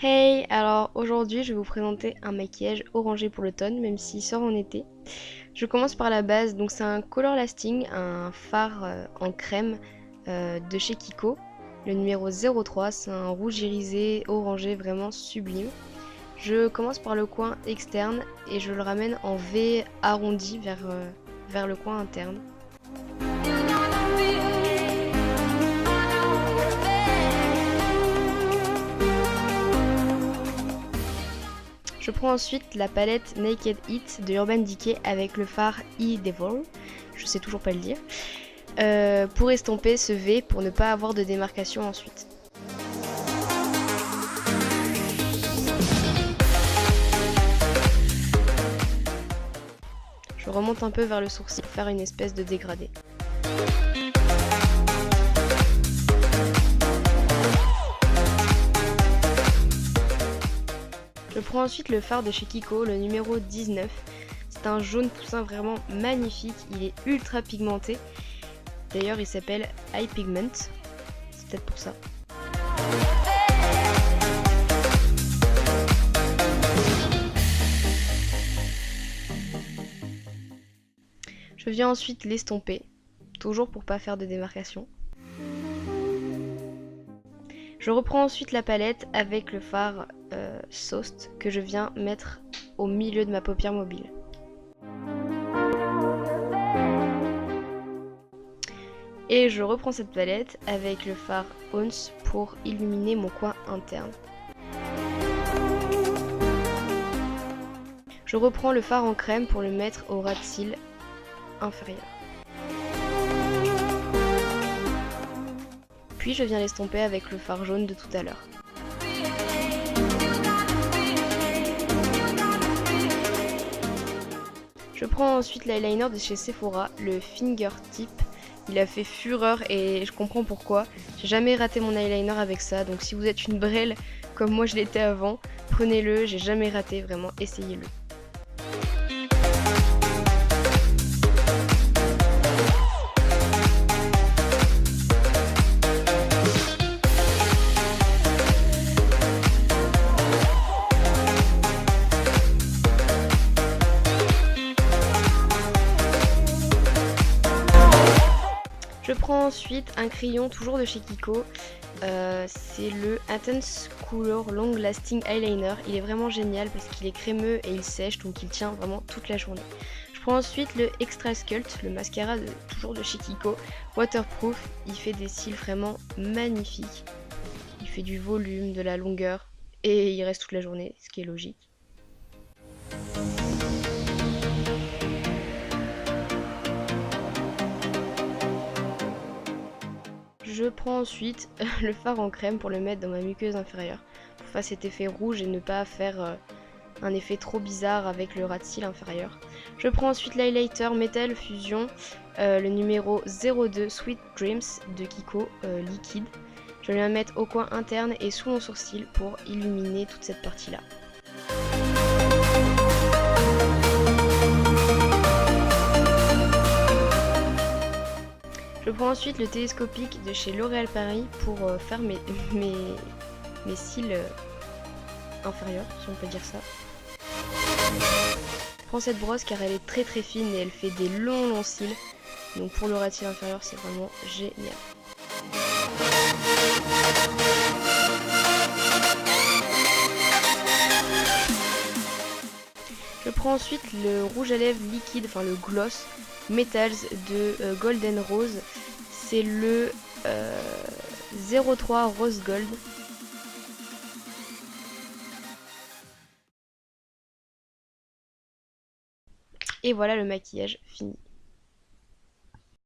Hey, alors aujourd'hui je vais vous présenter un maquillage orangé pour l'automne, même s'il sort en été. Je commence par la base, donc c'est un Color Lasting, un fard en crème de chez Kiko. Le numéro 03, c'est un rouge irisé orangé vraiment sublime. Je commence par le coin externe et je le ramène en V arrondi vers le coin interne. Je prends ensuite la palette Naked Heat de Urban Decay avec le fard E-Devil, je sais toujours pas le dire, pour estomper ce V pour ne pas avoir de démarcation ensuite. Je remonte un peu vers le sourcil pour faire une espèce de dégradé. Je prends ensuite le fard de chez Kiko, le numéro 19. C'est un jaune poussin vraiment magnifique, il est ultra pigmenté. D'ailleurs il s'appelle Eye Pigment, c'est peut-être pour ça. Je viens ensuite l'estomper, toujours pour pas faire de démarcation. Je reprends ensuite la palette avec le fard Soft que je viens mettre au milieu de ma paupière mobile. Et je reprends cette palette avec le fard Ons pour illuminer mon coin interne. Je reprends le fard en crème pour le mettre au ras de cils inférieur. Puis je viens l'estomper avec le fard jaune de tout à l'heure. Je prends ensuite l'eyeliner de chez Sephora, le Fingertip. Il a fait fureur et je comprends pourquoi. J'ai jamais raté mon eyeliner avec ça, donc si vous êtes une brêle comme moi je l'étais avant, prenez-le, j'ai jamais raté, vraiment, essayez-le. Je prends ensuite un crayon toujours de chez Kiko, c'est le Intense Color Long Lasting Eyeliner. Il est vraiment génial parce qu'il est crémeux et il sèche, donc il tient vraiment toute la journée. Je prends ensuite le Extra Sculpt, le mascara toujours de chez Kiko, waterproof. Il fait des cils vraiment magnifiques, il fait du volume, de la longueur et il reste toute la journée, ce qui est logique. Je prends ensuite le fard en crème pour le mettre dans ma muqueuse inférieure pour faire cet effet rouge et ne pas faire un effet trop bizarre avec le ras de cils inférieur. Je prends ensuite l'highlighter Metal Fusion, le numéro 02 Sweet Dreams de Kiko liquide. Je vais la mettre au coin interne et sous mon sourcil pour illuminer toute cette partie là. Je prends ensuite le télescopique de chez L'Oréal Paris pour faire mes cils inférieurs, si on peut dire ça. Je prends cette brosse car elle est très fine et elle fait des longs cils. Donc pour le ras de cils inférieur, c'est vraiment génial. Je prends ensuite le rouge à lèvres liquide, enfin le gloss Metals de Golden Rose. C'est le 03 Rose Gold. Et voilà le maquillage fini.